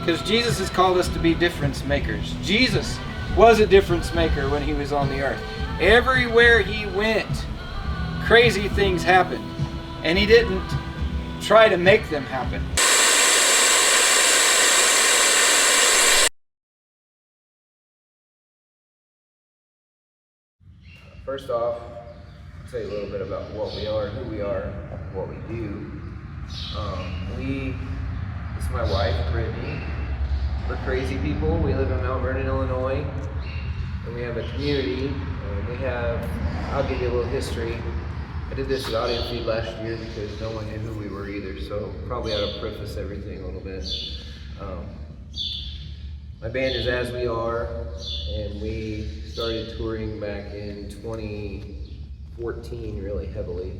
Because Jesus has called us to be difference makers. Jesus was a difference maker when he was on the earth. Everywhere he went, crazy things happened. And he didn't try to make them happen. First off, I'll tell you a little bit about what we are, who we are, what we do. This is my wife, Brittany. We're crazy people. We live in Mount Vernon, Illinois, and we have a community. I'll give you a little history. I did this at Audio Feed last year because no one knew who we were either, so probably ought to preface everything a little bit. My band is As We Are, and we started touring back in 2014 really heavily.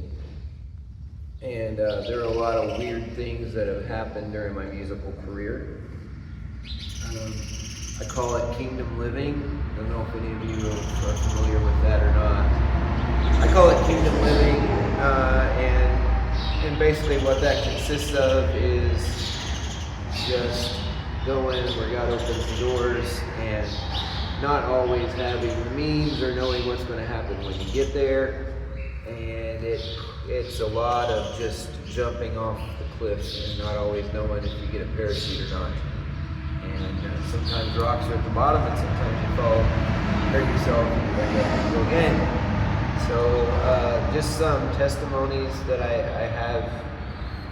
And there are a lot of weird things that have happened during my musical career. I call it kingdom living. I don't know if any of you are familiar with that or not. I call it kingdom living, and basically what that consists of is just going where God opens the doors and not always having the means or knowing what's going to happen when you get there. And it's a lot of just jumping off the cliff and not always knowing if you get a parachute or not. And sometimes rocks are at the bottom, and sometimes you fall, hurt yourself, and you have to go again. So just some testimonies that I have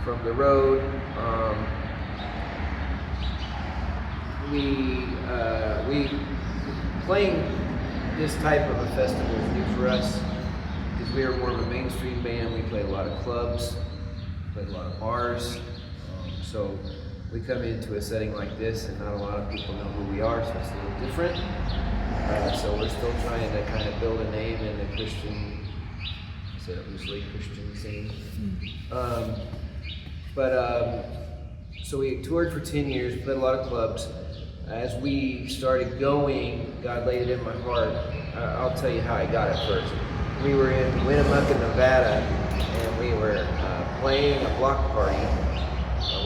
from the road. We playing this type of a festival is new for us because we are more of a mainstream band. We play a lot of clubs, play a lot of bars. So we come into a setting like this and not a lot of people know who we are, so it's a little different. So we're still trying to kind of build a name in the Christian, I say it loosely, Christian scene. So we toured for 10 years, played a lot of clubs. As we started going, God laid it in my heart. I'll tell you how I got it first. We were in Winnemucca, Nevada, and we were playing a block party.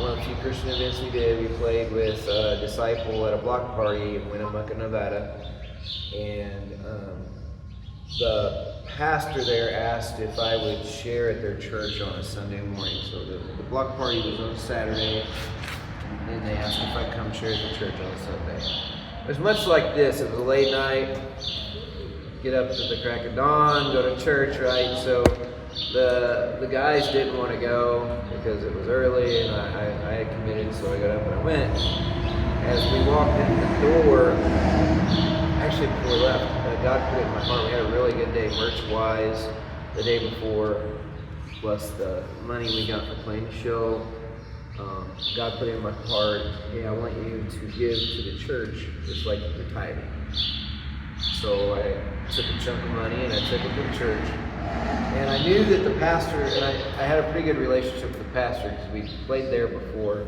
One of the few Christian events we did, we played with a disciple at a block party in Winnemucca, Nevada. And the pastor there asked if I would share at their church on a Sunday morning. So the block party was on Saturday. And then they asked me if I'd come share at the church on Sunday. It was much like this. It was a late night, get up at the crack of dawn, go to church, right? So the guys didn't want to go because it was early, and I had committed, so I got up and I went. As we walked in the door, actually before we left, God put it in my heart. We had a really good day merch-wise the day before, plus the money we got for playing the show. God put it in my heart, hey, I want you to give to the church just like you're tithing. So I took a chunk of money and I took it to the church. And I knew that the pastor, and I had a pretty good relationship with the pastor because we played there before.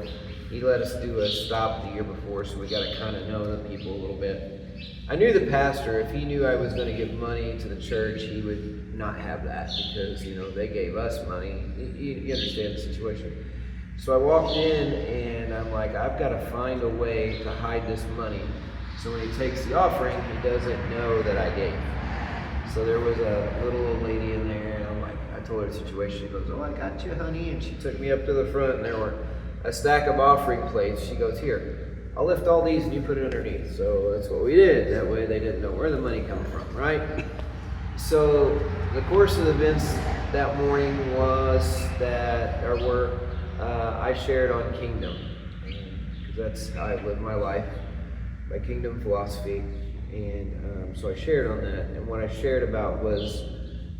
He let us do a stop the year before, so we got to kind of know the people a little bit. I knew the pastor, if he knew I was going to give money to the church, he would not have that because, they gave us money. You understand the situation. So I walked in and I'm like, I've got to find a way to hide this money. So when he takes the offering, he doesn't know that I gave. So there was a little old lady in there, and I told her the situation. She goes, oh, I got you, honey. And she took me up to the front, and there were a stack of offering plates. She goes, here, I'll lift all these and you put it underneath. So that's what we did. That way they didn't know where the money come from, right? So the course of events that morning I shared on kingdom, because that's how I live my life, my kingdom philosophy. And so I shared on that, and what I shared about was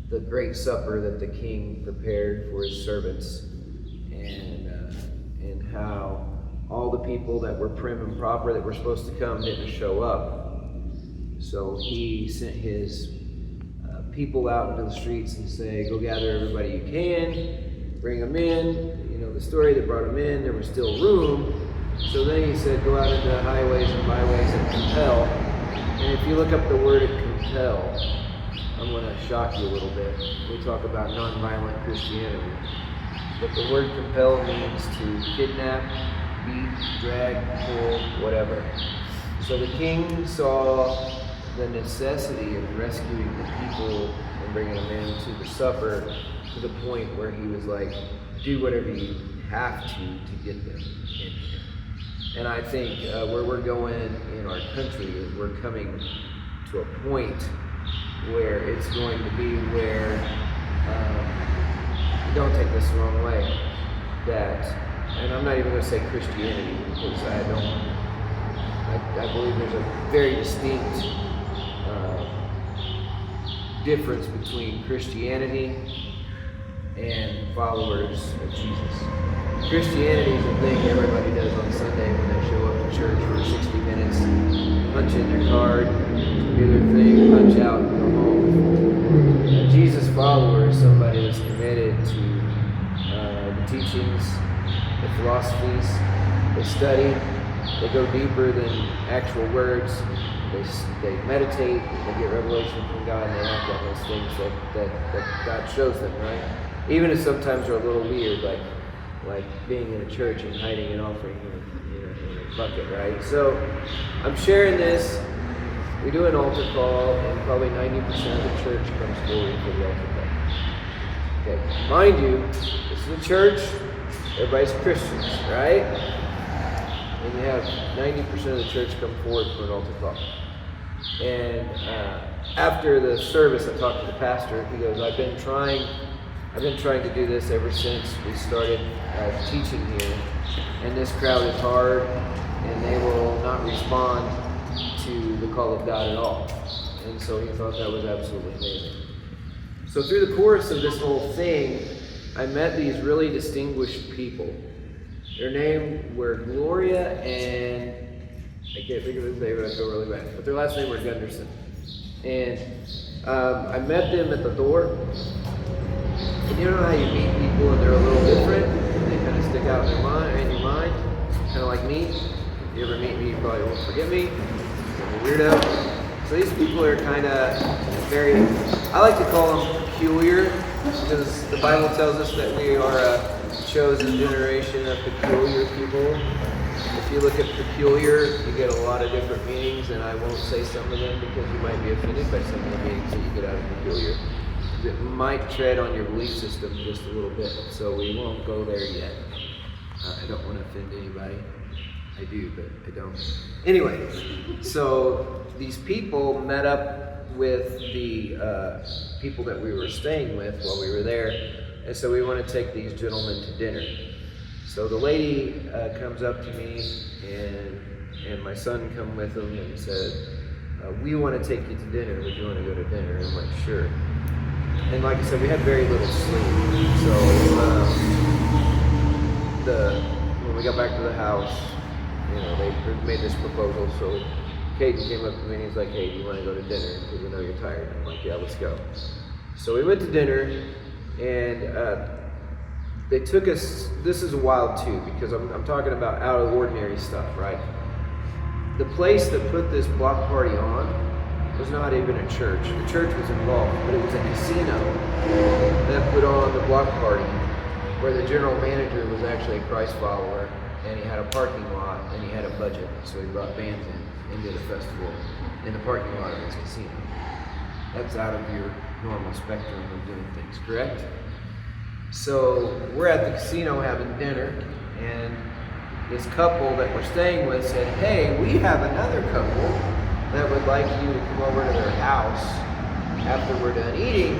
the great supper that the king prepared for his servants, and how all the people that were prim and proper that were supposed to come didn't show up. So he sent his people out into the streets and say, go gather everybody you can, bring them in. The story that brought them in, there was still room. So then he said, go out into the highways and byways and compel. And if you look up the word compel, I'm going to shock you a little bit. We talk about nonviolent Christianity. But the word compel means to kidnap, beat, drag, pull, whatever. So the king saw the necessity of rescuing the people and bringing them into the supper to the point where he was like, do whatever you have to get them in here. And I think where we're going in our country is we're coming to a point where it's going to be where, don't take this the wrong way, that, and I'm not even going to say Christianity because I believe there's a very distinct difference between Christianity and followers of Jesus. Christianity is a thing everybody does on Sunday when they show up to church for 60 minutes, punch in their card, do their thing, punch out, and go home. A Jesus follower is somebody that's committed to the teachings, the philosophies, they study, they go deeper than actual words, they meditate, they get revelation from God, and they act on those things that God shows them, right? Even if sometimes they're a little weird, like being in a church and hiding an offering in a bucket, right? So I'm sharing this. We do an altar call, and probably 90% of the church comes forward for the altar call. Okay, mind you, this is a church, everybody's Christians, right? And you have 90% of the church come forward for an altar call. And after the service, I talked to the pastor. He goes, I've been trying to do this ever since we started teaching here. And this crowd is hard, and they will not respond to the call of God at all. And so he thought that was absolutely amazing. So through the course of this whole thing, I met these really distinguished people. Their name were Gloria and I can't think of his name, but I feel really bad. But their last name were Gunderson. And I met them at the door. And you know how you meet people and they're a little different, and they kind of stick out in your mind, kind of like me. If you ever meet me, you probably won't forget me. I'm a weirdo. So these people are kind of very, I like to call them peculiar, because the Bible tells us that we are a chosen generation of peculiar people. If you look at peculiar, you get a lot of different meanings, and I won't say some of them because you might be offended by some of the meanings that you get out of peculiar. It might tread on your belief system just a little bit, so we won't go there yet. I don't want to offend anybody. I do, but I don't. Anyway, so these people met up with the people that we were staying with while we were there, and so we want to take these gentlemen to dinner. So the lady comes up to me, and my son come with them and said, we want to take you to dinner. Would you want to go to dinner? And I'm like, sure. And like I said, we had very little sleep. So when we got back to the house, they made this proposal. So Caden came up to me and he's like, hey, do you want to go to dinner? Because we know you're tired. I'm like, yeah, let's go. So we went to dinner, and they took us, this is wild too, because I'm talking about out of the ordinary stuff, right? The place that put this block party on was not even a church. The church was involved, but it was a casino that put on the block party, where the general manager was actually a Christ follower, and he had a parking lot, and he had a budget, so he brought bands in and did a festival in the parking lot of his casino. That's out of your normal spectrum of doing things, correct? So we're at the casino having dinner, and this couple that we're staying with said, hey, we have another couple that would like you to come over to their house after we're done eating.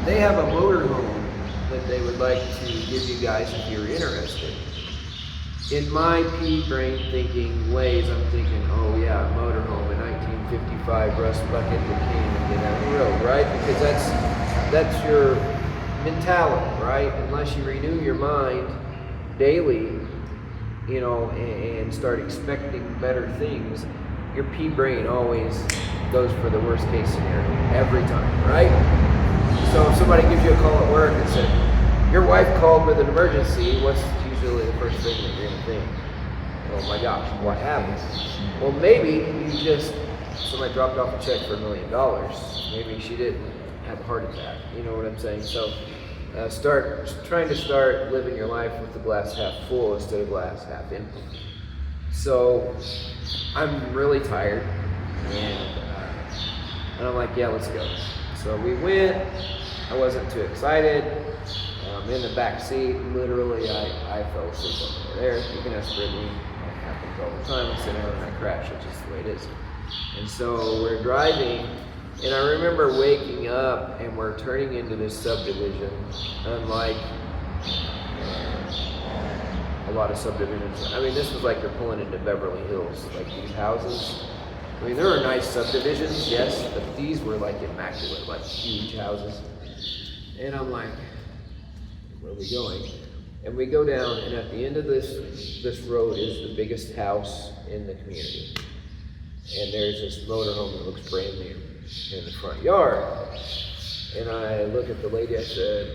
They have a motorhome that they would like to give you guys if you're interested. In my pea brain thinking ways, I'm thinking, oh yeah, motorhome, a 1955 rust bucket that came and get down the road, right? Because that's your mentality, right? Unless you renew your mind daily, and start expecting better things, your pea brain always goes for the worst case scenario every time, right? So if somebody gives you a call at work and said, your wife called with an emergency, what's usually the first thing that you're going to think? Oh my gosh, what happened? Well, maybe somebody dropped off a check for $1 million. Maybe she didn't have a heart attack. You know what I'm saying? So trying to start living your life with the glass half full instead of glass half empty. So I'm really tired, and I'm like, yeah, let's go. So we went. I wasn't too excited. In the back seat, literally, I fell asleep over there. You can ask Brittany. It happens all the time. I sit down and I crash. It's just the way it is. And so we're driving, and I remember waking up, and we're turning into this subdivision, unlike a lot of subdivisions. I mean, this was like you're pulling into Beverly Hills, like these houses. I mean, there are nice subdivisions, yes, but these were like immaculate, like huge houses. And I'm like, where are we going? And we go down, and at the end of this road is the biggest house in the community. And there's this motorhome that looks brand new in the front yard. And I look at the lady, I said,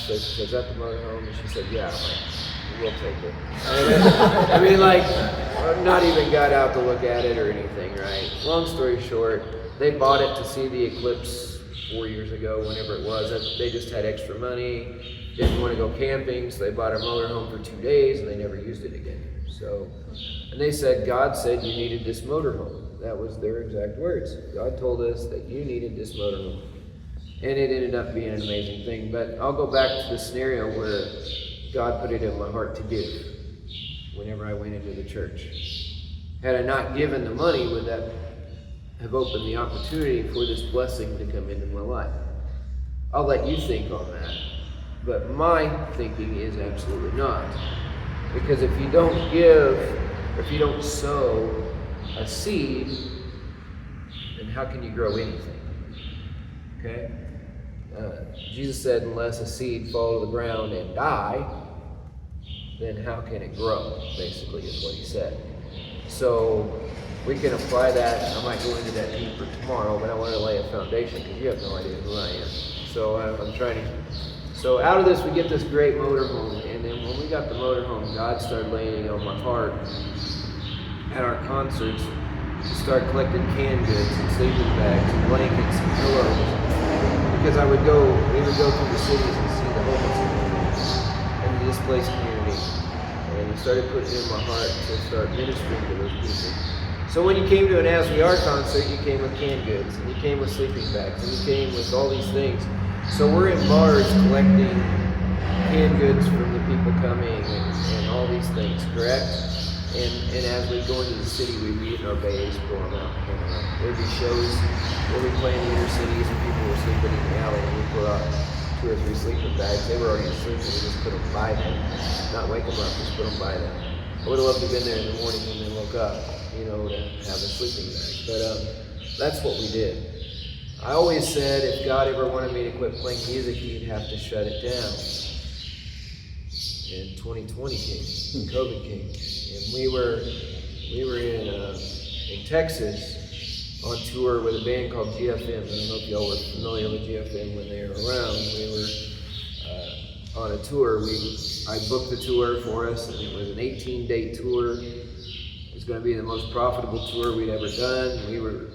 is that the motorhome? And she said, yeah. I'm like, we'll take it. I mean, like, I've not even got out to look at it or anything, right? Long story short, they bought it to see the eclipse 4 years ago, whenever it was. They just had extra money, didn't want to go camping, so they bought a motorhome for 2 days, and they never used it again. So, and they said, God said you needed this motorhome. That was their exact words. God told us that you needed this motorhome. And it ended up being an amazing thing. But I'll go back to the scenario where God put it in my heart to give whenever I went into the church. Had I not given the money, would that have opened the opportunity for this blessing to come into my life? I'll let you think on that. But my thinking is absolutely not. Because if you don't give, or if you don't sow a seed, then how can you grow anything? Okay? Jesus said, unless a seed fall to the ground and die, then how can it grow? Basically is what he said. So we can apply that. I might go into that deeper tomorrow, but I want to lay a foundation because you have no idea who I am. So I'm trying to. So out of this, we get this great motorhome, and then when we got the motorhome, God started laying on my heart at our concerts to start collecting canned goods and sleeping bags and blankets and pillows. Because we would go through the cities and see the homeless communities and the displaced community. And he started putting it in my heart to start ministering to those people. So when you came to an As We Are concert, you came with canned goods, and you came with sleeping bags, and you came with all these things. So we're in bars collecting canned goods from the people coming and all these things, correct? And as we go into the city, we read in our bays, pull them out, hang them out. There'd be shows where we play in the inner cities and people were sleeping in the alley, and we put out 2 or 3 sleeping bags. They were already asleep, and we just put them by them. Not wake them up, just put them by them. I would have loved to have been there in the morning when they woke up, to have a sleeping bag. But that's what we did. I always said if God ever wanted me to quit playing music, he'd have to shut it down. And 2020 came, COVID came, and we were in Texas on tour with a band called GFM. I don't know if y'all were familiar with GFM when they were around. We were on a tour. I booked the tour for us, and it was an 18-day tour. It was going to be the most profitable tour we'd ever done. We were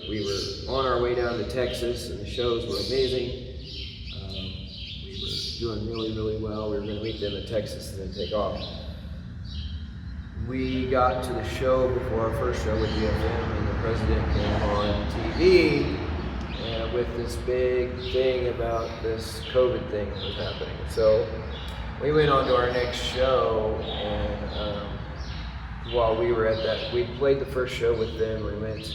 on our way down to Texas, and the shows were amazing. We were doing really, really well. We were going to meet them in Texas and then take off. We got to the show before our first show with GFM, and the president came on TV with this big thing about this COVID thing that was happening. So we went on to our next show, and while we were at that, we played the first show with them. We went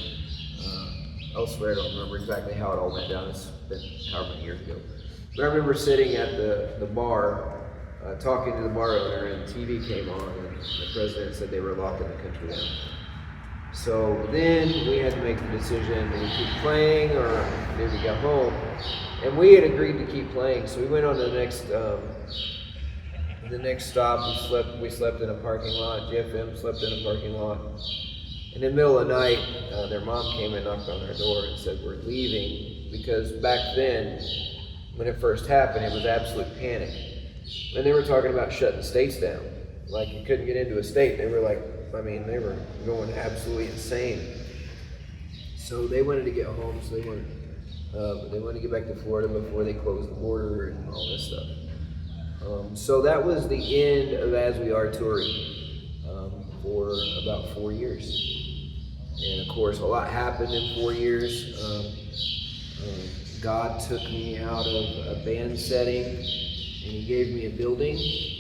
elsewhere. I don't remember exactly how it all went down. It's been however many years ago. But I remember sitting at the bar, talking to the bar owner, and TV came on, and the president said they were locking the country down. So then we had to make the decision, do we keep playing or do we go home? And we had agreed to keep playing, so we went on to the next stop. We slept in a parking lot. GFM slept in a parking lot. In the middle of the night, their mom came and knocked on their door and said, we're leaving, because back then, when it first happened, it was absolute panic. And they were talking about shutting states down. Like, you couldn't get into a state. They were they were going absolutely insane. So they wanted to get home, so they wanted to get back to Florida before they closed the border and all this stuff. So that was the end of As We Are touring for about 4 years. And of course, a lot happened in 4 years. God took me out of a band setting and He gave me a building,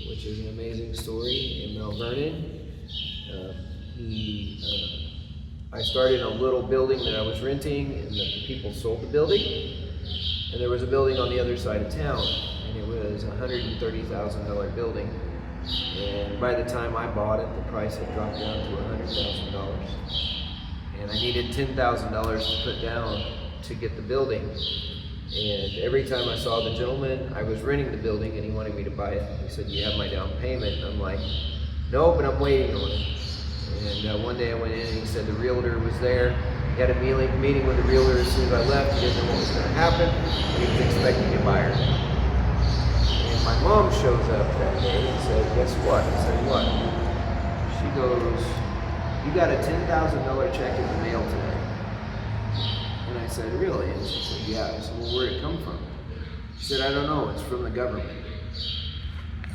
which is an amazing story, in Mount Vernon. I started in a little building that I was renting, and the people sold the building. And there was a building on the other side of town, and it was a $130,000 building. And by the time I bought it, the price had dropped down to $100,000. And I needed $10,000 to put down to get the building. And every time I saw the gentleman, I was renting the building and he wanted me to buy it. He said, "You have my down payment?" And I'm like, "No, but I'm waiting on it." And one day I went in and he said the realtor was there. He had a meeting with the realtor as soon as I left. He didn't know what was going to happen. He was expecting a buyer. And my mom shows up that day and said, "Guess what?" I said, "What?" She goes, "You got a $10,000 check in the mail today." And I said, "Really?" And she said, "Yeah." I said, "Well, where'd it come from?" She said, "I don't know. It's from the government."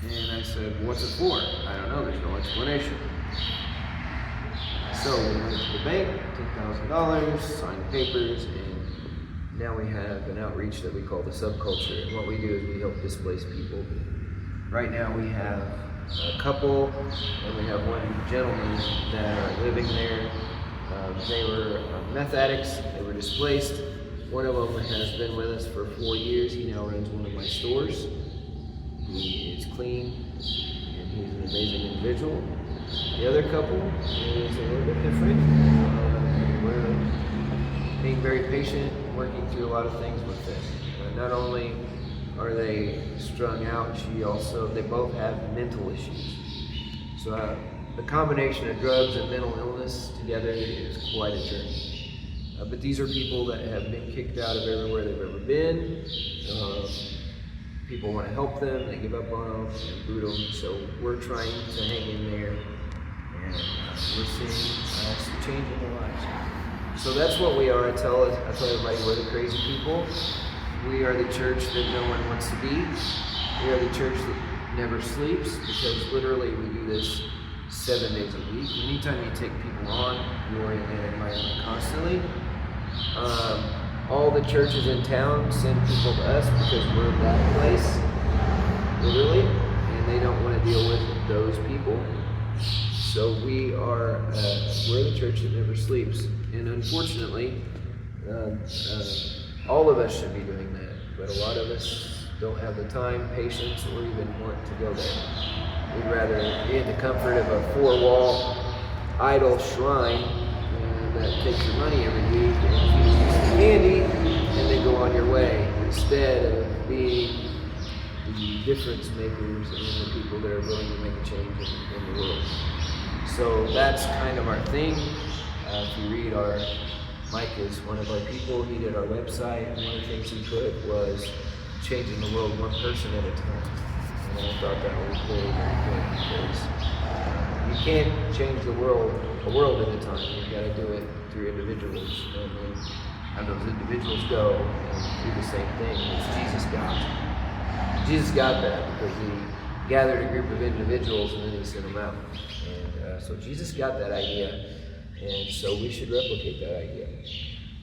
And I said, "What's it for?" "I don't know. There's no explanation." So we went to the bank, $10,000, signed papers, and now we have an outreach that we call the Subculture. And what we do is we help displaced people. Right now we have a couple, and we have one gentleman that are living there. They were meth addicts. They were displaced. One of them has been with us for 4 years. He now runs one of my stores. He is clean, and he's an amazing individual. The other couple is a little bit different. We're being very patient, working through a lot of things with them. Not only are they strung out, they both have mental issues. So the combination of drugs and mental illness together is quite a journey. But these are people that have been kicked out of everywhere they've ever been. People want to help them, they give up on them and boot them. So we're trying to hang in there, and we're seeing some change in their lives. So that's what we are. I tell everybody we're the crazy people. We are the church that no one wants to be. We are the church that never sleeps, because literally we do this 7 days a week. Anytime you take people on, you are in their environment constantly. All the churches in town send people to us because we're that place, literally, and they don't want to deal with those people. So we're the church that never sleeps. And unfortunately, all of us should be doing that, but a lot of us don't have the time, patience, or even want to go there. We'd rather be in the comfort of a four-wall idol shrine that takes your money every week and feeds you some candy, and then go on your way, instead of being the difference makers and the people that are willing to make a change in the world. So that's kind of our thing. If you read Mike is one of our people. He did our website. One of the things he put was changing the world one person at a time. And I thought that was very, very good, because you can't change a world at a time. You've got to do it through individuals, and then have those individuals go and do the same thing, which Jesus got. Jesus got that because he gathered a group of individuals and then he sent them out. And so Jesus got that idea, and so we should replicate that idea.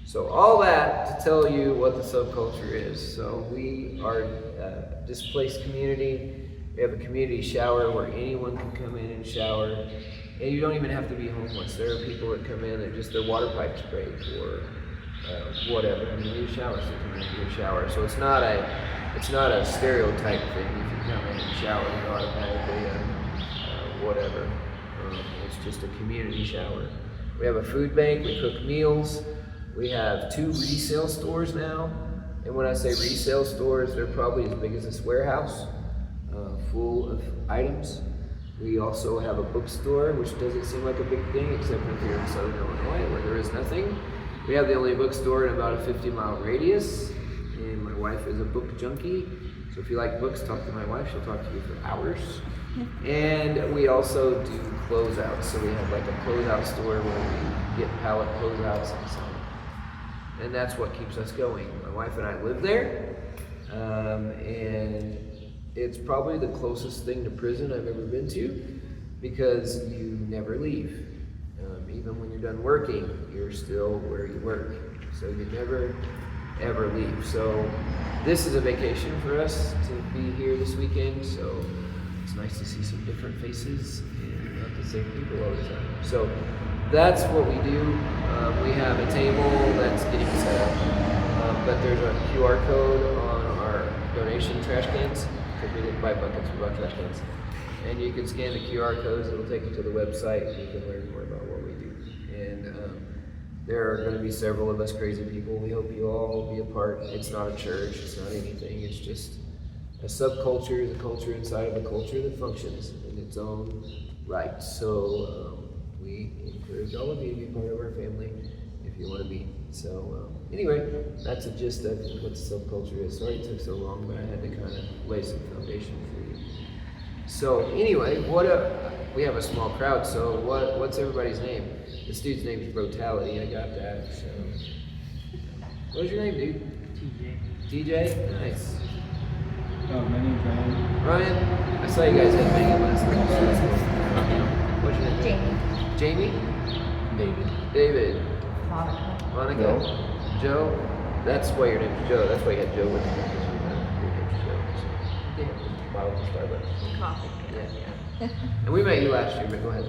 So all that to tell you what the Subculture is. So we are a displaced community. We have a community shower where anyone can come in and shower. And you don't even have to be homeless. There are people that come in and just their water pipes break or whatever. I mean, you shower, so you come in and get a shower. So it's not a stereotype thing. If you come in and shower, you automatically whatever. It's just a community shower. We have a food bank. We cook meals. We have 2 resale stores now. And when I say resale stores, they're probably as big as this warehouse, full of items. We also have a bookstore, which doesn't seem like a big thing, except if you're in Southern Illinois, where there is nothing. We have the only bookstore in about a 50-mile radius, and my wife is a book junkie. So if you like books, talk to my wife. She'll talk to you for hours. And we also do closeouts. So we have like a closeout store where we get pallet closeouts and so on. And that's what keeps us going. My wife and I live there, and it's probably the closest thing to prison I've ever been to, because you never leave. Even when you're done working, you're still where you work. So you never, ever leave. So this is a vacation for us to be here this weekend. So it's nice to see some different faces and not the same people all the time. So that's what we do. We have a table that's getting set up, but there's a QR code on our donation trash cans, because we didn't buy buckets, we bought trash cans. And you can scan the QR codes, it'll take you to the website, and you can learn more about what we do. And there are going to be several of us crazy people. We hope you all will be a part. It's not a church, it's not anything, it's just a subculture, the culture inside of a culture that functions in its own right. So we encourage all of you to be part of our family if you want to be. So anyway, that's a gist of what subculture is. Sorry it took so long, but I had to kind of lay some foundation for you. So anyway, we have a small crowd, so what's everybody's name? This dude's name is Brutality, I got that. So what's your name, dude? TJ? Nice. Oh, my name's Ryan. Ryan? I saw you guys had Megan last night. What's your name? Jamie. Jamie? David. Monica. Joe. Joe? That's why your name's Joe. That's why you had Joe with you. Your name's Joe. So, yeah, bottle from Starbucks. Coffee. Yeah. And we met you last year, but go ahead.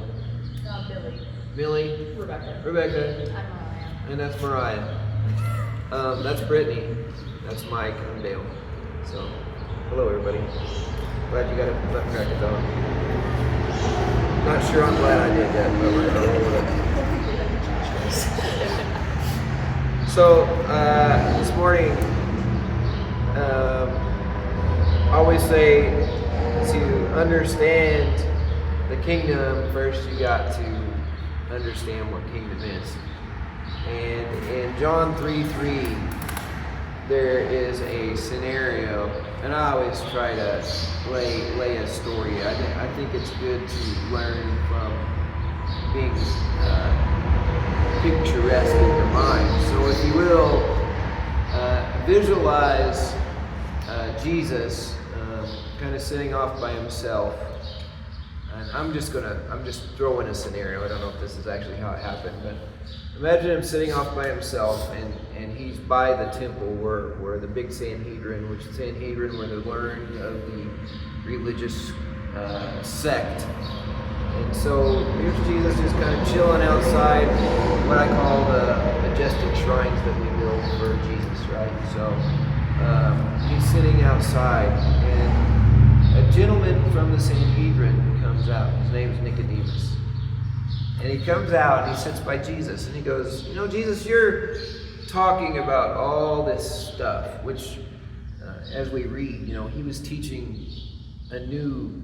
Billy. Millie. Rebecca. Rebecca. I'm Mariah. And that's Mariah. That's Brittany. That's Mike. I'm Dale. So, hello everybody. Glad you got a nutcrackers on. Not sure I'm glad I did that, but we're gonna roll with it. So, this morning, I always say to understand the kingdom, first you got to understand what kingdom is. And in John 3:3, there is a scenario, and I always try to lay a story. I think it's good to learn from being picturesque in your mind. So if you will, visualize Jesus kind of sitting off by himself. And I'm just throwing a scenario. I don't know if this is actually how it happened, but imagine him sitting off by himself, and he's by the temple where the big Sanhedrin, which Sanhedrin were the learned of the religious sect. And so here's Jesus just kind of chilling outside what I call the majestic shrines that we build for Jesus, right? So he's sitting outside, and a gentleman from the Sanhedrin comes out. His name is Nicodemus. And he comes out and he sits by Jesus and he goes, you know, Jesus, you're talking about all this stuff, which as we read, you know, he was teaching a new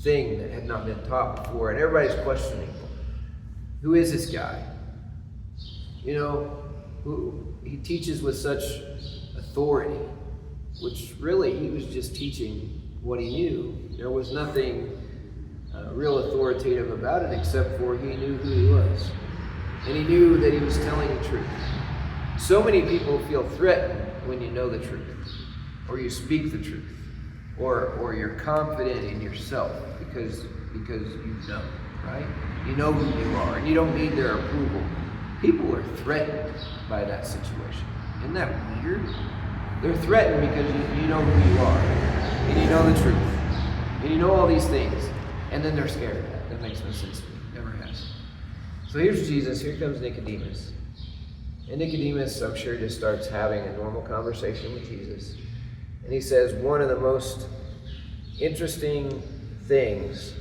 thing that had not been taught before, and everybody's questioning, who is this guy? You know, who he teaches with such authority, which really he was just teaching what he knew. There was nothing real authoritative about it, except for he knew who he was, and he knew that he was telling the truth. So many people feel threatened when you know the truth, or you speak the truth, or you're confident in yourself because you know, right? You know who you are, and you don't need their approval. People are threatened by that situation. Isn't that weird? They're threatened because you know who you are, and you know the truth, and you know all these things, and then they're scared of that. That makes no sense to me. Never has. So here's Jesus. Here comes Nicodemus. And Nicodemus, I'm sure, just starts having a normal conversation with Jesus. And he says one of the most interesting things,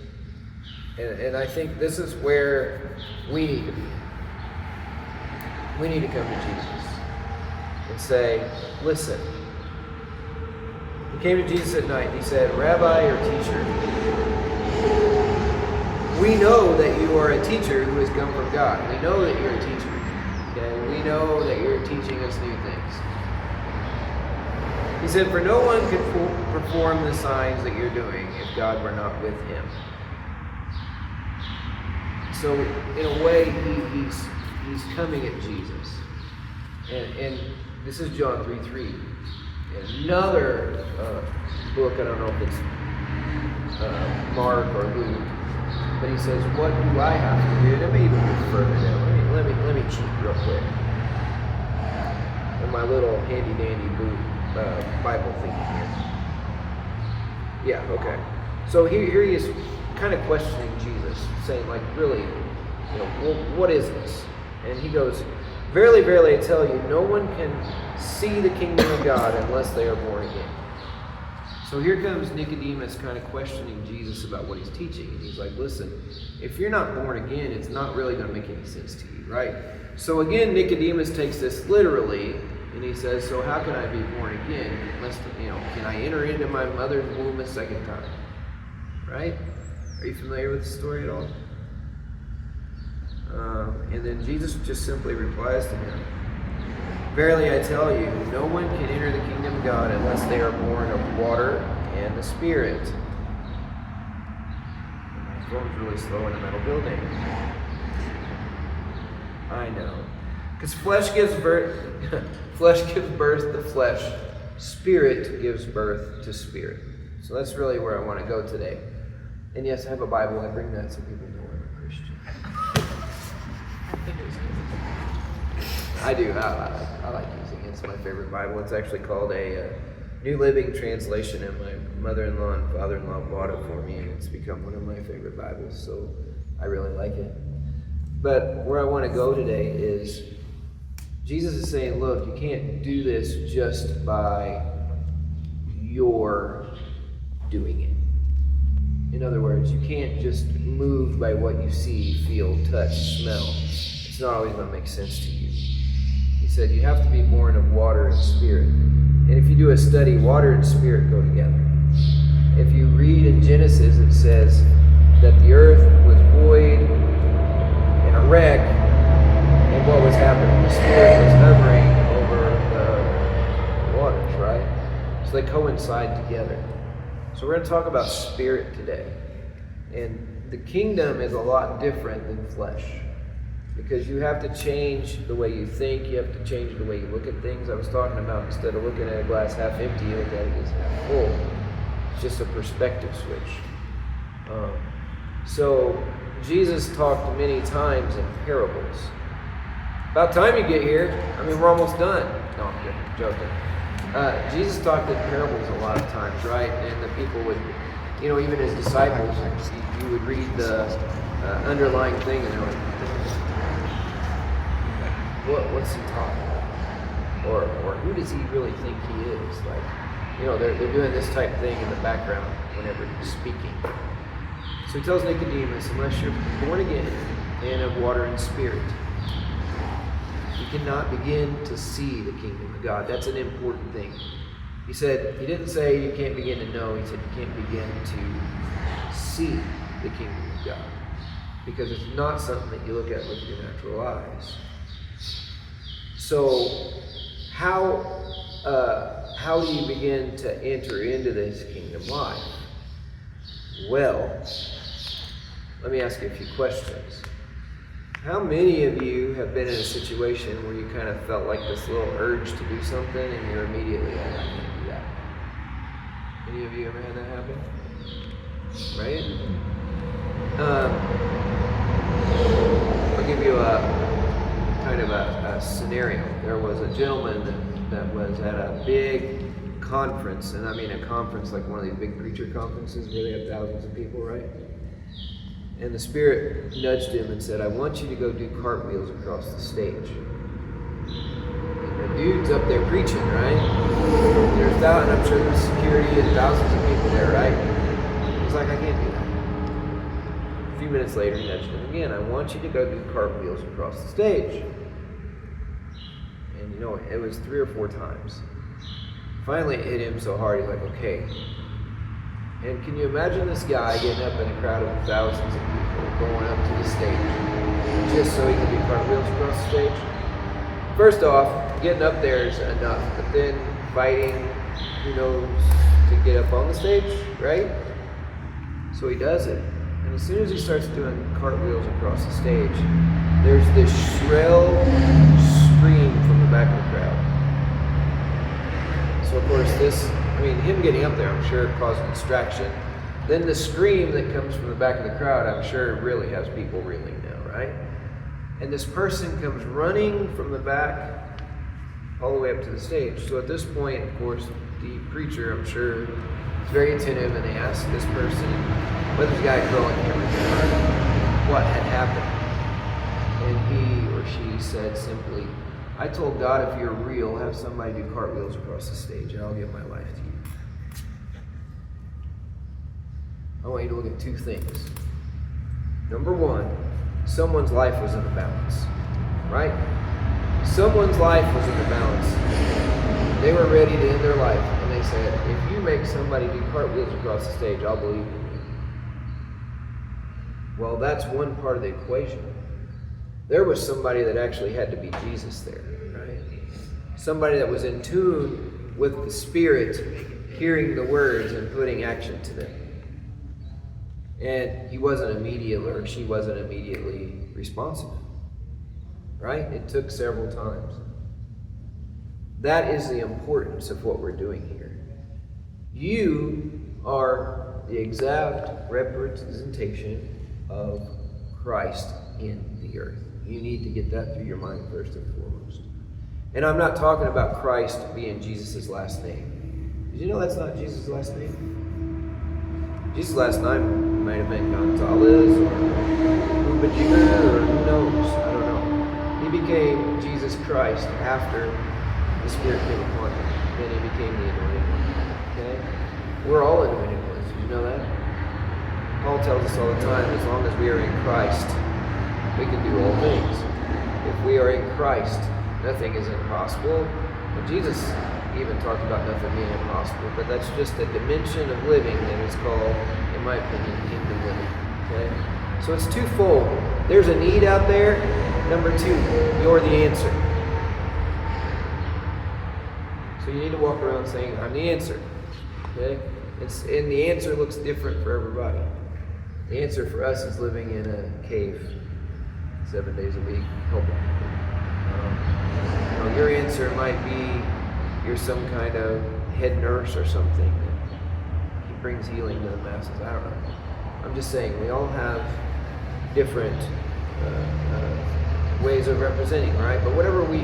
and I think this is where we need to be. We need to come to Jesus and say, listen. He came to Jesus at night and he said, Rabbi or teacher, we know that you are a teacher who has come from God. We know that you're a teacher. Okay? We know that you're teaching us new things. He said, for no one could perform the signs that you're doing if God were not with him. So in a way, he's coming at Jesus. And this is John 3:3. Another book, I don't know if it's Mark or Luke, but he says, what do I have to do? And it may even be further down. Let me cheat real quick. In my little handy dandy Bible thingy here. Yeah, okay. So here he is kind of questioning Jesus, saying like, really, what is this? And he goes, verily, verily, I tell you, no one can see the kingdom of God unless they are born again. So here comes Nicodemus kind of questioning Jesus about what he's teaching. And he's like, listen, if you're not born again, it's not really going to make any sense to you, right? So again, Nicodemus takes this literally, and he says, so how can I be born again? Unless, can I enter into my mother's womb a second time? Right? Are you familiar with the story at all? And then Jesus just simply replies to him, verily I tell you, no one can enter the kingdom of God unless they are born of water and the Spirit. My phone's really slow in a metal building. I know. Because flesh gives birth to flesh. Spirit gives birth to spirit. So that's really where I want to go today. And yes, I have a Bible. I bring that so people know I'm a Christian. I do. I like using it. It's my favorite Bible. It's actually called a New Living Translation, and my mother-in-law and father-in-law bought it for me, and it's become one of my favorite Bibles, so I really like it. But where I want to go today is Jesus is saying, look, you can't do this just by your doing it. In other words, you can't just move by what you see, feel, touch, smell. It's not always going to make sense to you. He said you have to be born of water and spirit. And if you do a study, water and spirit go together. If you read in Genesis, it says that the earth was void and a wreck, and what was happening? The spirit was hovering over the waters, right? So they coincide together. So we're going to talk about spirit today. And the kingdom is a lot different than flesh. Because you have to change the way you think, you have to change the way you look at things. I was talking about instead of looking at a glass half empty, you look at it as half full. It's just a perspective switch. So Jesus talked many times in parables. About time you get here. We're almost done. No, I'm joking. Jesus talked in parables a lot of times, right? And the people would, even his disciples, you would read the underlying thing and they're like, what's he talking about? Or who does he really think he is? Like, they're doing this type thing in the background whenever he's speaking. So he tells Nicodemus, unless you're born again and of water and spirit, you cannot begin to see the kingdom of God. That's an important thing. He didn't say you can't begin to know. He said you can't begin to see the kingdom of God. Because it's not something that you look at with your natural eyes. So how do you begin to enter into this kingdom life? Well, let me ask you a few questions. How many of you have been in a situation where you kind of felt like this little urge to do something and you're immediately like, I can't do that? Any of you ever had that happen? Right? I'll give you a scenario. There was a gentleman that was at a big conference, and I mean a conference like one of these big preacher conferences where they have thousands of people, right? And the Spirit nudged him and said, I want you to go do cartwheels across the stage. And the dude's up there preaching, right? There's thousands, I'm sure there's security and thousands of people there, right? He's like, I can't do that. A few minutes later, he nudged him again. I want you to go do cartwheels across the stage. And it was 3 or 4 times. Finally, it hit him so hard, he's like, okay. And can you imagine this guy getting up in a crowd of thousands of people going up to the stage just so he can do cartwheels across the stage? First off, getting up there is enough, but then fighting, to get up on the stage, right? So he does it. And as soon as he starts doing cartwheels across the stage, there's this shrill scream from the back of the crowd. So So of course him getting up there, I'm sure, caused distraction. Then the scream that comes from the back of the crowd, I'm sure, really has people reeling now, right? And this person comes running from the back all the way up to the stage. So at this point, of course, the preacher, I'm sure, is very attentive, and they ask this person, whether this guy girl, I can't remember, what had happened. And he or she said simply, I told God, if you're real, have somebody do cartwheels across the stage, and I'll give my life to you. I want you to look at two things. Number one, someone's life was in the balance, right? Someone's life was in the balance. They were ready to end their life, and they said, if you make somebody do cartwheels across the stage, I'll believe in you. Well, that's one part of the equation. There was somebody that actually had to be Jesus there, right? Somebody that was in tune with the Spirit, hearing the words and putting action to them. And he wasn't immediate, or she wasn't immediately responsive, right? It took several times. That is the importance of what we're doing here. You are the exact representation of Christ in the earth. You need to get that through your mind first and foremost. And I'm not talking about Christ being Jesus' last name. Did you know that's not Jesus' last name? Jesus' last name might have been Gonzalez or Ubajiga or who knows. I don't know. He became Jesus Christ after the Spirit came upon him. Then he became the anointed one. Okay? We're all anointed ones. Did you know that? Paul tells us all the time, as long as we are in Christ, we can do all things. If we are in Christ, nothing is impossible. And Jesus even talked about nothing being impossible, but that's just a dimension of living that is called, in my opinion, kingdom living. Okay? So it's twofold. There's a need out there. Number two, you're the answer. So you need to walk around saying, I'm the answer. Okay? And the answer looks different for everybody. The answer for us is living in a cave 7 days a week, helping people. Your answer might be you're some kind of head nurse or something that he brings healing to the masses. I don't know. I'm just saying we all have different ways of representing, right? But whatever we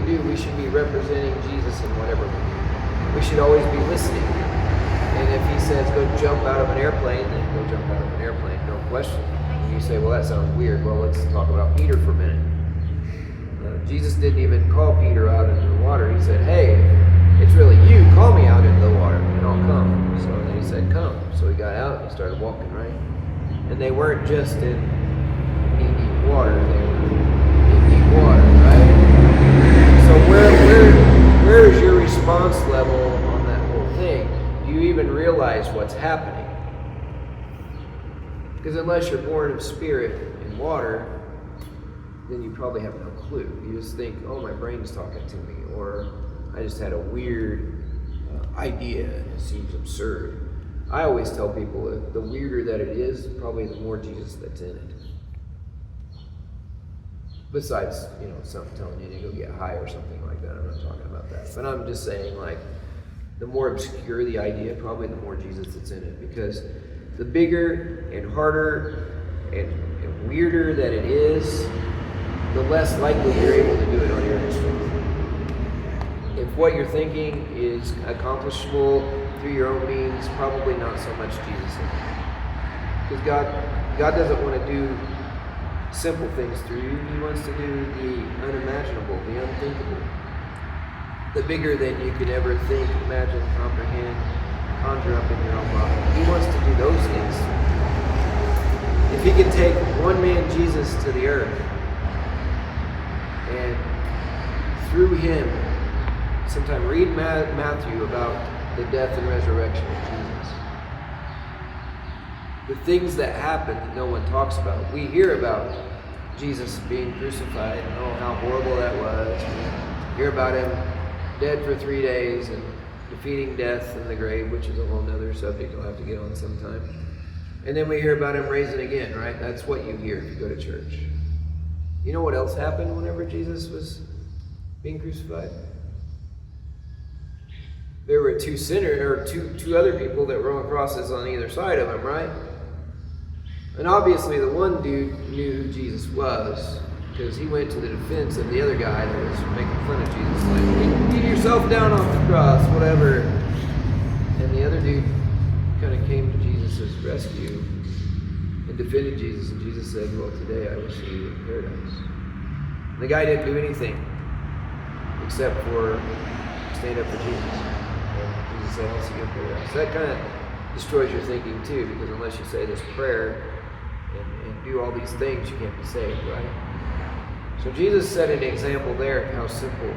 do, we should be representing Jesus in whatever we do. We should always be listening. And if he says go jump out of an airplane, then go jump out of an airplane, no question. And you say, well, that sounds weird. Well, let's talk about Peter for a minute. Jesus didn't even call Peter out into the water. He said, hey, it's really you. Call me out into the water and I'll come. So then he said, come. So he got out and he started walking, right? And they weren't just in deep water. They were in deep water, right? So where is your response level on that whole thing? Do you even realize what's happening? Because unless you're born of spirit and water, then you probably have no clue. You just think, oh, my brain's talking to me, or I just had a weird idea and it seems absurd. I always tell people that the weirder that it is, probably the more Jesus that's in it. Besides, something telling you to go get high or something like that. I'm not talking about that. But I'm just saying, the more obscure the idea, probably the more Jesus that's in it. Because the bigger and harder and weirder that it is, the less likely you're able to do it on your own. If what you're thinking is accomplishable through your own means, probably not so much Jesus in it. Because God doesn't want to do simple things through you. He wants to do the unimaginable, the unthinkable. The bigger than you could ever think, imagine, comprehend, conjure up in your own mind. He wants to do those things. If he could take one man, Jesus, to the earth, and through him, sometime read Matthew about the death and resurrection of Jesus. The things that happen that no one talks about. We hear about Jesus being crucified and how horrible that was. We hear about him dead for 3 days and defeating death in the grave, which is a whole other subject I'll have to get on sometime. And then we hear about him raising again, right? That's what you hear if you go to church. You know what else happened whenever Jesus was being crucified? there were two sinners, or two other people that were on crosses on either side of him, right? And obviously the one dude knew who Jesus was, because he went to the defense of the other guy that was making fun of Jesus, like, get yourself down off the cross, whatever. And the other dude kind of came to Jesus' rescue and defended Jesus, and Jesus said, well, today I will see you in paradise. And the guy didn't do anything except for stand up for Jesus. And Jesus said, I'll see you in paradise. So that kind of destroys your thinking too, because unless you say this prayer and do all these things, you can't be saved, right? So Jesus set an example there of how simple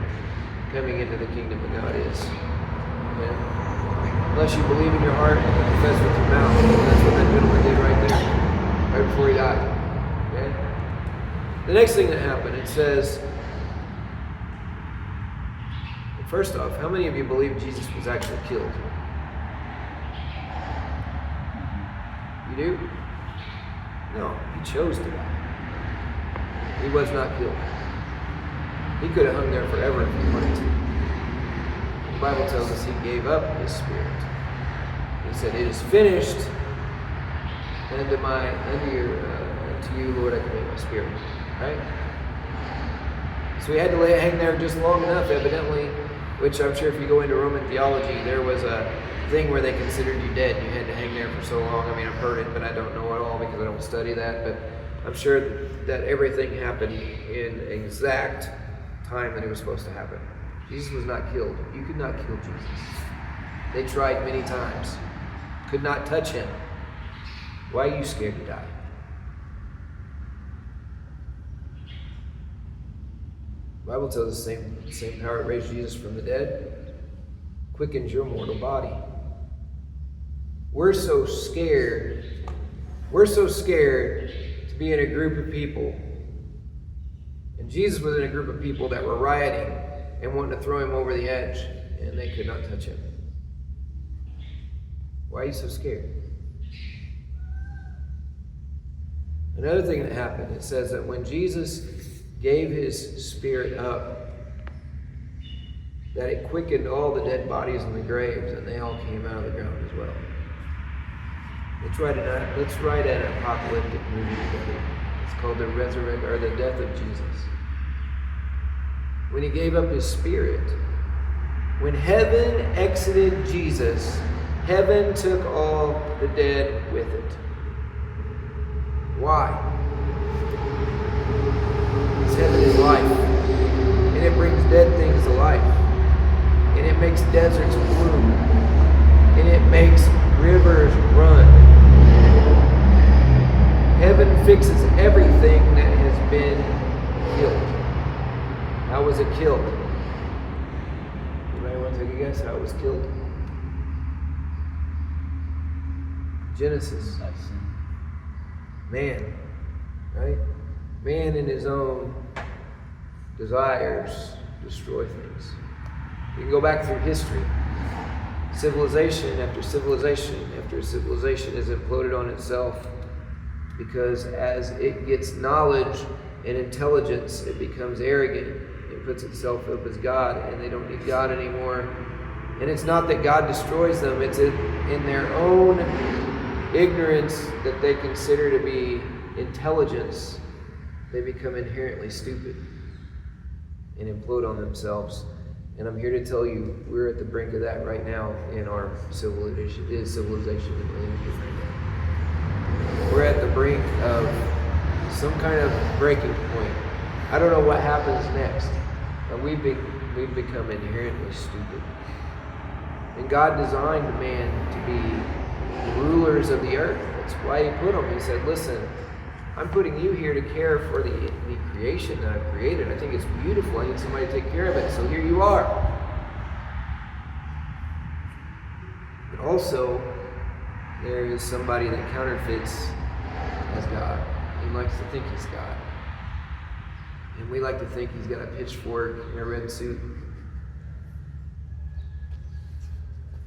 coming into the kingdom of God is. Yeah? Unless you believe in your heart and confess with your mouth. That's what that gentleman did right there, right before he died. Okay? The next thing that happened, it says, first off, how many of you believe Jesus was actually killed? You do? No, he chose to die. He was not killed. He could have hung there forever if he wanted to. The Bible tells us he gave up his spirit. He said, it is finished, and to you, Lord, I commit my spirit. Right? So he had to hang there just long enough, evidently, which I'm sure if you go into Roman theology, there was a thing where they considered you dead. You had to hang there for so long. I mean, I've heard it, but I don't know it all because I don't study that. But I'm sure that everything happened in exact time that it was supposed to happen. Jesus was not killed. You could not kill Jesus. They tried many times. Could not touch him. Why are you scared to die? The Bible tells us the same power that raised Jesus from the dead quickens your mortal body. We're so scared to be in a group of people. And Jesus was in a group of people that were rioting and wanting to throw him over the edge, and they could not touch him. Why are you so scared? Another thing that happened, it says that when Jesus gave his spirit up, that it quickened all the dead bodies in the graves, and they all came out of the ground as well. Let's write an apocalyptic movie together. It's called The Resurrection or The Death of Jesus. When he gave up his spirit, when heaven exited Jesus, heaven took all the dead with it. Why? Because heaven is life, and it brings dead things to life, and it makes deserts bloom, and it makes rivers run. Heaven fixes everything that has been killed. How was it killed? Anybody want to take a guess how it was killed? Genesis. Man, right? Man in his own desires destroy things. You can go back through history. Civilization after civilization after civilization is imploded on itself because as it gets knowledge and intelligence, it becomes arrogant. It puts itself up as God, and they don't need God anymore. And it's not that God destroys them, it's in their own ignorance that they consider to be intelligence. They become inherently stupid and implode on themselves. And I'm here to tell you, we're at the brink of that right now in our civilization in right now. We're at the brink of some kind of breaking point. I don't know what happens next, but we've become inherently stupid. And God designed man to be rulers of the earth. That's why he put them. He said, listen, I'm putting you here to care for the creation that I've created. I think it's beautiful. I need somebody to take care of it. So here you are. But also, there is somebody that counterfeits as God. He likes to think he's God. And we like to think he's got a pitchfork and a red suit.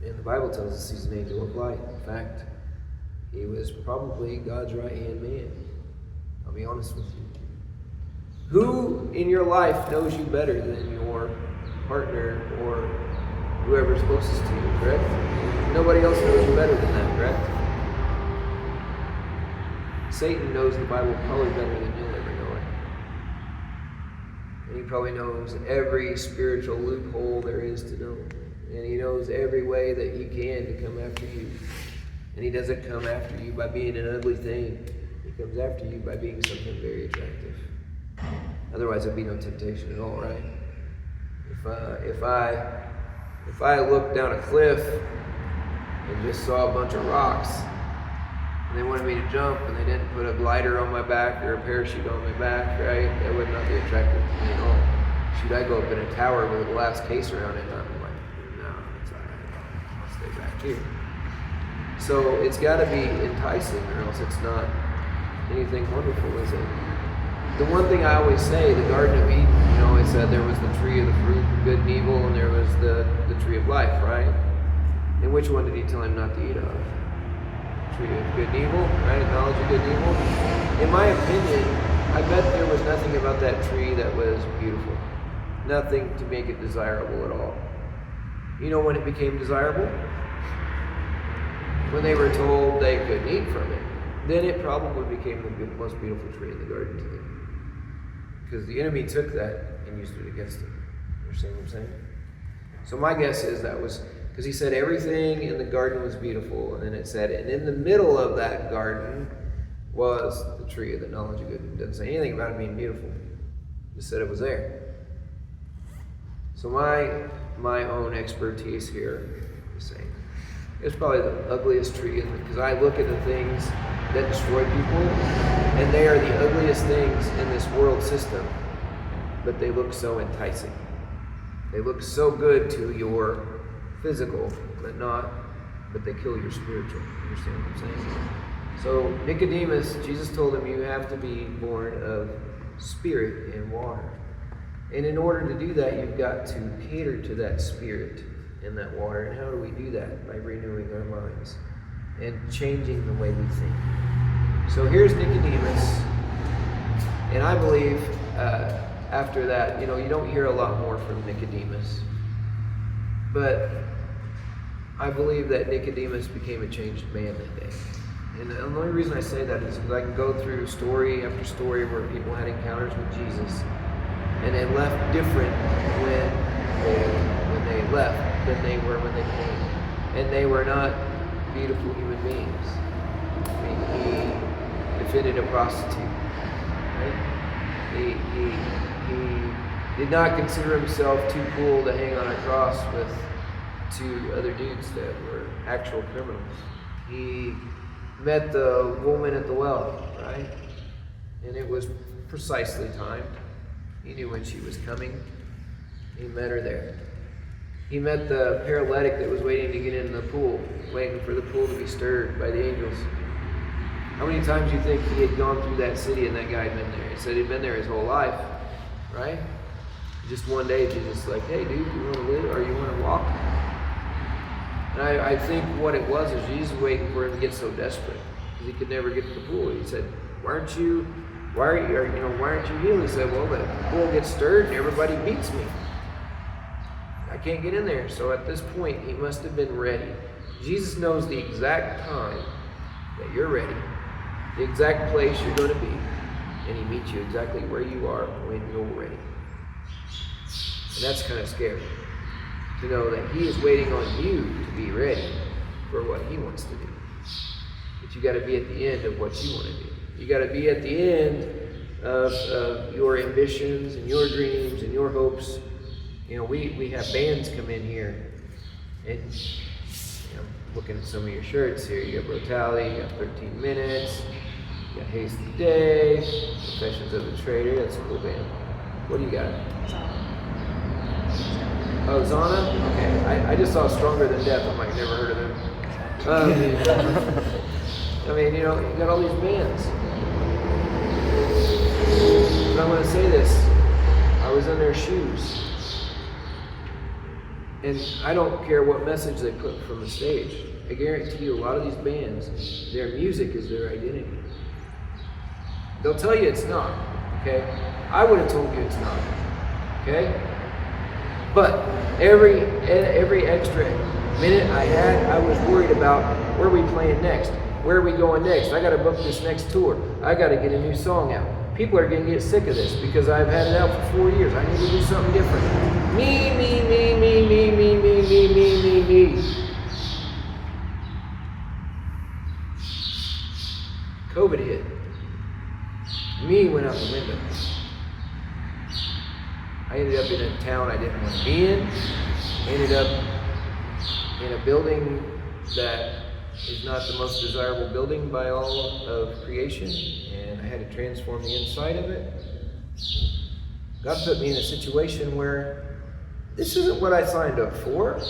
And the Bible tells us he's an angel of light. In fact, he was probably God's right-hand man. I'll be honest with you. Who in your life knows you better than your partner or Whoever's closest to you, correct? Nobody else knows you better than that, correct? Satan knows the Bible probably better than you'll ever know it. And he probably knows every spiritual loophole there is to know. And he knows every way that he can to come after you. And he doesn't come after you by being an ugly thing. He comes after you by being something very attractive. Otherwise, there'd be no temptation at all, right? If I looked down a cliff and just saw a bunch of rocks, and they wanted me to jump, and they didn't put a glider on my back or a parachute on my back, right? That would not be attractive to me at all. Should I go up in a tower with a glass case around it? I'm like, no, it's all right. I'll stay back here. So it's got to be enticing, or else it's not anything wonderful, is it? The one thing I always say, the Garden of Eden, it said there was the tree of the fruit of good and evil, and there was the tree of life, right? And which one did he tell him not to eat of? Tree of good and evil, right? Knowledge of good and evil. In my opinion, I bet there was nothing about that tree that was beautiful. Nothing to make it desirable at all. You know when it became desirable? When they were told they couldn't eat from it. Then it probably became the most beautiful tree in the garden to them. Because the enemy took that and used it against them. You understand what I'm saying? So my guess is that was, because he said everything in the garden was beautiful, and then it said, and in the middle of that garden was the tree of the knowledge of good. It doesn't say anything about it being beautiful. It just said it was there. So my own expertise here is saying, it's probably the ugliest tree, because I look at the things that destroy people, and they are the ugliest things in this world system, but they look so enticing. They look so good to your physical, but they kill your spiritual. You understand what I'm saying? So Nicodemus, Jesus told him, you have to be born of spirit and water. And in order to do that, you've got to cater to that spirit and that water. And how do we do that? By renewing our minds and changing the way we think. So here's Nicodemus, and I believe after that, you don't hear a lot more from Nicodemus, but I believe that Nicodemus became a changed man that day. And the only reason I say that is because I can go through story after story where people had encounters with Jesus, and they left different when they left than they were when they came, and they were not beautiful human beings. I mean, he defended a prostitute, right? He did not consider himself too cool to hang on a cross with two other dudes that were actual criminals. He met the woman at the well, right? And it was precisely timed. He knew when she was coming. He met her there. He met the paralytic that was waiting to get in the pool, waiting for the pool to be stirred by the angels. How many times do you think he had gone through that city and that guy had been there? He said he'd been there his whole life, right? Just one day, Jesus was like, hey, dude, you want to live or you want to walk? And I think what it was is Jesus was waiting for him to get so desperate because he could never get to the pool. He said, why aren't you healed? He said, well, the pool gets stirred and everybody beats me. I can't get in there. So at this point, he must have been ready. Jesus knows the exact time that you're ready, the exact place you're going to be, and he meets you exactly where you are when you're ready. And that's kind of scary, to know that he is waiting on you to be ready for what he wants to do. But you got to be at the end of what you want to do. You got to be at the end of your ambitions and your dreams and your hopes. We have bands come in here, and looking at some of your shirts here, you got Brutality, you got 13 Minutes, you got Haste the Day, Confessions of a Traitor. That's a cool band. What do you got? Oh, Zana? Okay, I just saw Stronger Than Death. I'm like, never heard of them. You got all these bands. But I'm going to say this. I was in their shoes. And I don't care what message they put from the stage. I guarantee you a lot of these bands, their music is their identity. They'll tell you it's not, okay? I would have told you it's not, okay? But every extra minute I had, I was worried about where are we playing next? Where are we going next? I got to book this next tour. I got to get a new song out. People are going to get sick of this because I've had it out for 4 years. I need to do something different. Me. COVID hit. Me went out the window. I ended up in a town I didn't want to be in. Ended up in a building that is not the most desirable building by all of creation, and I had to transform the inside of it. God put me in a situation where this isn't what I signed up for.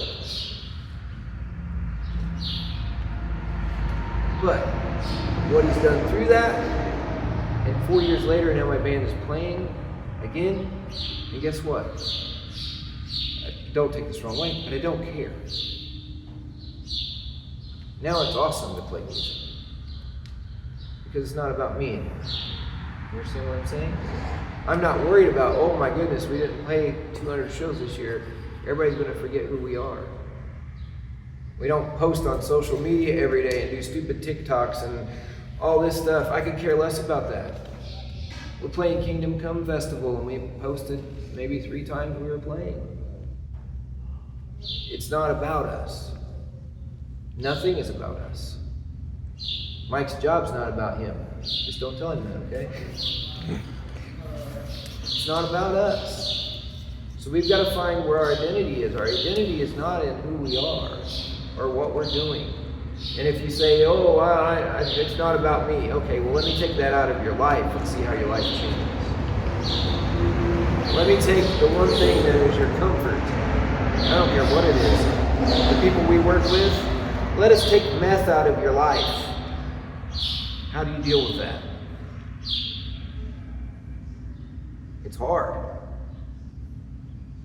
But what He's done through that, and 4 years later, now my band is playing again, and guess what? Don't take this the wrong way, but I don't care. Now it's awesome to play music because it's not about me anymore. You understand what I'm saying? I'm not worried about, oh my goodness, we didn't play 200 shows this year. Everybody's going to forget who we are. We don't post on social media every day and do stupid TikToks and all this stuff. I could care less about that. We're playing Kingdom Come Festival and we posted maybe 3 times we were playing. It's not about us. Nothing is about us. Mike's job's not about him. Just don't tell him that, okay? It's not about us. So we've got to find where our identity is. Our identity is not in who we are or what we're doing. And if you say, oh, it's not about me. Okay, well, let me take that out of your life and see how your life changes. Let me take the one thing that is your comfort. I don't care what it is. The people we work with, let us take meth out of your life. How do you deal with that? It's hard.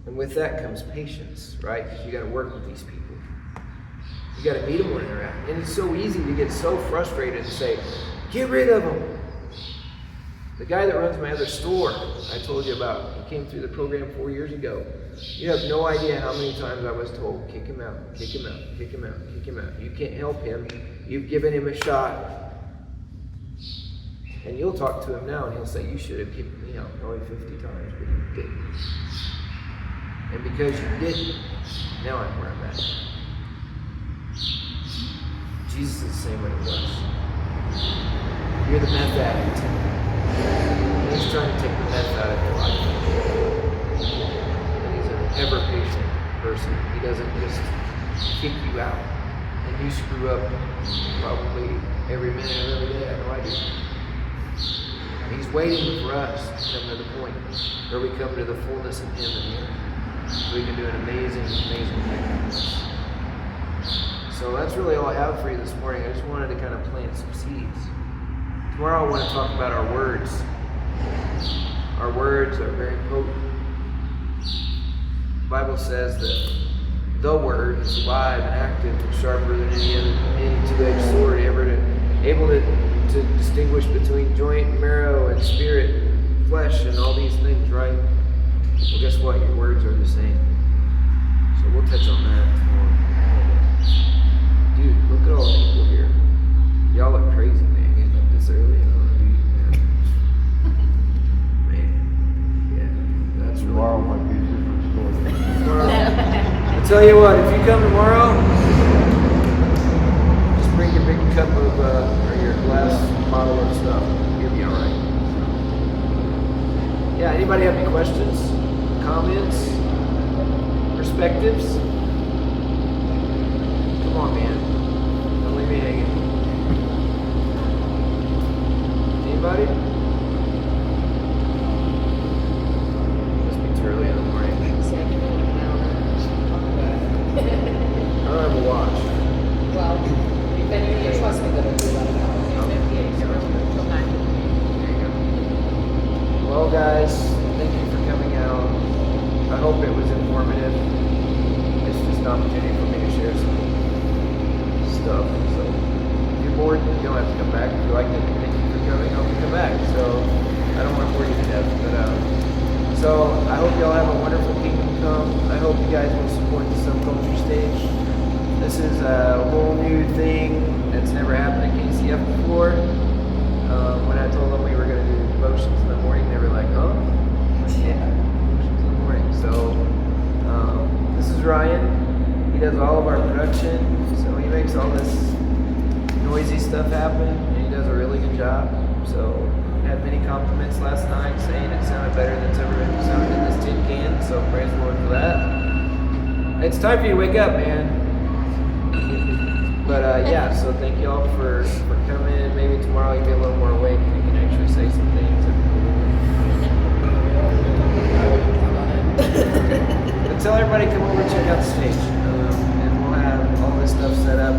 And with that comes patience, right? Because you got to work with these people. You got to meet them where they're at. And it's so easy to get so frustrated and say, get rid of them. The guy that runs my other store, I told you about, he came through the program 4 years ago. You have no idea how many times I was told, kick him out, kick him out, kick him out, kick him out. You can't help him. You've given him a shot. And you'll talk to him now and he'll say, you should have kicked me out probably 50 times, but you didn't. And because you didn't, now I'm where I'm at. Jesus is the same way He was. You're the meth addict. And He's trying to take the meth out of your life. And He's an ever-patient person. He doesn't just kick you out. And you screw up probably every minute of every day. I know I do. And He's waiting for us to come to the point where we come to the fullness of Him in here. So we can do an amazing, amazing thing. So that's really all I have for you this morning. I just wanted to kind of plant some seeds. Tomorrow I want to talk about our words. Our words are very potent. The Bible says that the word is alive and active and sharper than any two-edged sword, able to distinguish between joint and marrow and spirit, flesh, and all these things, right? Well, guess what? Your words are the same. So we'll touch on that tomorrow. Dude, look at all the people here. Y'all look crazy, man. Getting up this early. Man. Yeah. That's really Tomorrow might be a different story. Tomorrow. I'll tell you what, if you come tomorrow, just bring your big cup of, or your glass bottle of stuff. You'll be alright. Yeah, anybody have any questions, comments, perspectives? Come on, man. Don't leave me hanging. Anybody? Must be too early in the morning. I don't have a watch. Well, if anybody wants me to do that, Well, guys, thank you for coming out. I hope it was informative. It's just an opportunity for me to share some stuff. So if you're bored, you don't have to come back. If you like it, thank you for coming. I hope you come back. So I don't want to bore you to death. But so I hope y'all have a wonderful Kingdom come. I hope you guys will support the Subculture stage. This is a whole new thing that's never happened at KCF before. When I told them we were going to do devotions in the morning, they were like, oh, yeah, devotions in the morning. So this is Ryan. He does all of our production, so he makes all this noisy stuff happen, and he does a really good job. So I had many compliments last night saying it sounded better than it's ever been sounded in this tin can, so praise the Lord for that. It's time for you to wake up, man. But yeah, so thank you all for coming. Maybe tomorrow you'll be a little more awake and you can actually say some things. But tell everybody to come over and check out the stage. And we'll have all this stuff set up.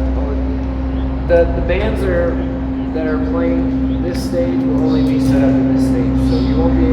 The bands that are playing this stage will only be set up in this stage. So you won't be